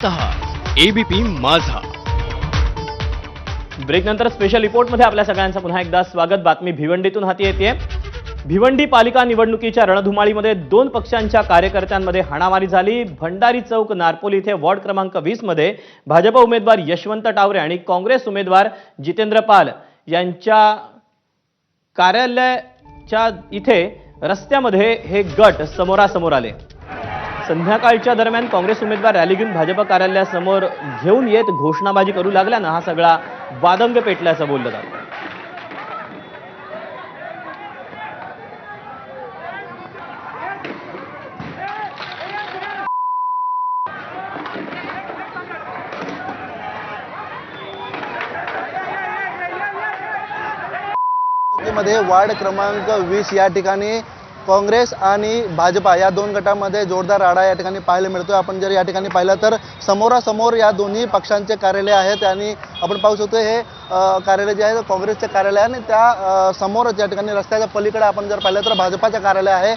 ABP माझा. Break नंतर special report मध्ये आपल्या सगळ्यांचं पुन्हा एकदा स्वागत. बातमी भिवंडीतून हाती येते. भिवंडी पालिका निवडणुकीच्या रणधुमाळीमध्ये दोन पक्षांच्या कार्यकर्त्यांमध्ये हाणामारी झाली. भंडारी चौक नारपोली इथे वॉर्ड क्रमांक 20 मध्ये भाजप उमेदवार यशवंत टावरे आणि काँग्रेस उमेदवार जितेंद्र पाल यांच्या कार्यालयाच्या इथे रस्त्यामध्ये हे गट समोरासमोर आले. संध्याकाळच्या दरम्यान काँग्रेस उमेदवार रॅली घेऊन भाजप कार्यालयासमोर घेऊन येत घोषणाबाजी करू लागल्यानं हा सगळा वादंग पेटल्याचं बोललं जातं. मध्ये वार्ड क्रमांक 20 या ठिकाणी काँग्रेस आणि भाजपा या दोन गटामध्ये जोरदार राडा या ठिकाणी पाहायला मिळतोय. आपण जर या ठिकाणी पाहिलं तर समोरासमोर या दोन्ही पक्षांचे कार्यालय आहेत आणि आपण पाहू शकतो हे कार्यालय जे आहे काँग्रेसचे कार्यालय आणि त्या समोरच या ठिकाणी रस्त्याच्या पलीकडे आपण जर पाहिलं तर भाजपाचे कार्यालय आहे.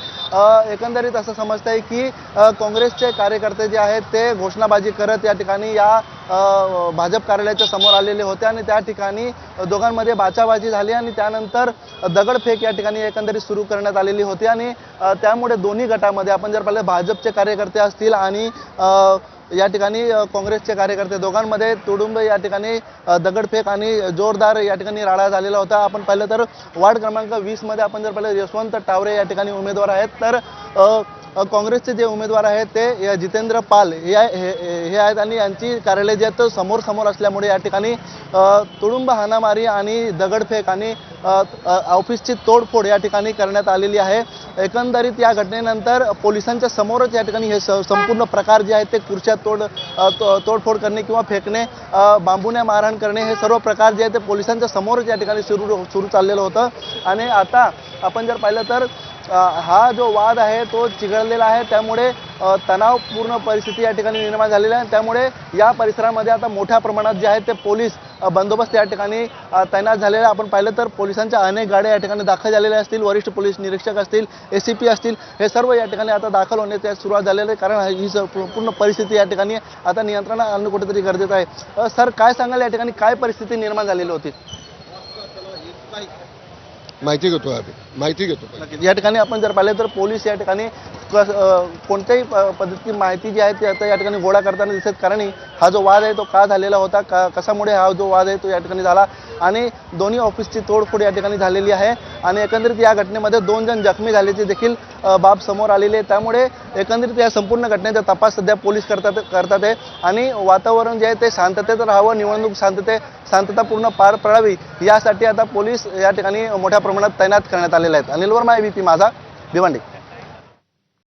एकंदरीत असं समजतंय की काँग्रेसचे कार्यकर्ते जे आहेत ते घोषणाबाजी करत या ठिकाणी या भाजप कार्यालयाच्या समोर आलेले होते आणि त्या ठिकाणी दोघांमध्ये बाचाबाची झाली आणि त्यानंतर दगडफेक या ठिकाणी एकंदरीत सुरू करण्यात आलेली होती आणि त्यामुळे दोन्ही गटामध्ये आपण जर पाहिलं भाजपचे कार्यकर्ते असतील आणि या ठिकाणी काँग्रेसचे कार्यकर्ते दोघांमध्ये तुडुंब या ठिकाणी दगडफेक आणि जोरदार या ठिकाणी राडा झालेला होता. आपण पाहिलं तर वार्ड क्रमांक 20 मध्ये आपण जर पाहिलं यशवंत टावरे या ठिकाणी उमेदवार आहेत तर काँग्रेसचे जे उमेदवार आहेत ते जितेंद्र पाल हे आहेत आणि यांची कार्यालय जे आहेत समोर असल्यामुळे या ठिकाणी तुडुंब हाणामारी आणि दगडफेक आणि ऑफिसची तोडफोड या ठिकाणी करण्यात आलेली आहे. एकंदरीत या घटनेनंतर पोलिसांच्या समोरच या ठिकाणी हे संपूर्ण प्रकार जे आहेत ते खुर्च्या तोडफोड करणे किंवा फेकणे, बांबूने मारहाण करणे हे सर्व प्रकार जे आहेत ते पोलिसांच्या समोरच या ठिकाणी सुरू चाललेलं होतं. आणि आता आपण जर पाहिलं तर हा जो वाद आहे तो चिघळलेला आहे. त्यामुळे तणावपूर्ण परिस्थिती या ठिकाणी निर्माण झालेली आहे. त्यामुळे या परिसरामध्ये आता मोठ्या प्रमाणात जे आहेत ते पोलीस बंदोबस्त या ठिकाणी तैनात झालेला. आपण पाहिलं तर पोलिसांच्या अनेक गाड्या या ठिकाणी दाखल झालेल्या असतील, वरिष्ठ पोलीस निरीक्षक असतील, ACP असतील, हे सर्व या ठिकाणी आता दाखल होण्याची सुरुवात झालेली आहे. कारण ही पूर्ण परिस्थिती या ठिकाणी आता नियंत्रणात आणणं कुठेतरी गरजेचं आहे. सर, काय सांगाल या ठिकाणी काय परिस्थिती निर्माण झालेली होती? माहिती घेतो. या ठिकाणी आपण जर पाहिलं तर पोलीस या ठिकाणी कोणत्याही पद्धतीची माहिती जी आहे ती आता या ठिकाणी गोळा करताना दिसत. कारण हा जो वाद आहे तो का झालेला होता, कशामुळे हा जो वाद आहे तो या ठिकाणी झाला आणि दोन्ही ऑफिसची तोडफोड या ठिकाणी झालेली आहे आणि एकंदरीत या घटनेमध्ये 2 जण जखमी झाल्याची देखील बाब समोर आलेली आहे. त्यामुळे एकंदरीत या संपूर्ण घटनेचा तपास सध्या पोलीस करतात आहे आणि वातावरण जे आहे ते शांततेत राहावं, निवडणूक शांततापूर्ण पार पडावी यासाठी आता पोलीस या ठिकाणी मोठ्या प्रमाणात तैनात करण्यात आलेले आहेत. अनिल वर्मा, ABP माझा, भिवंडी.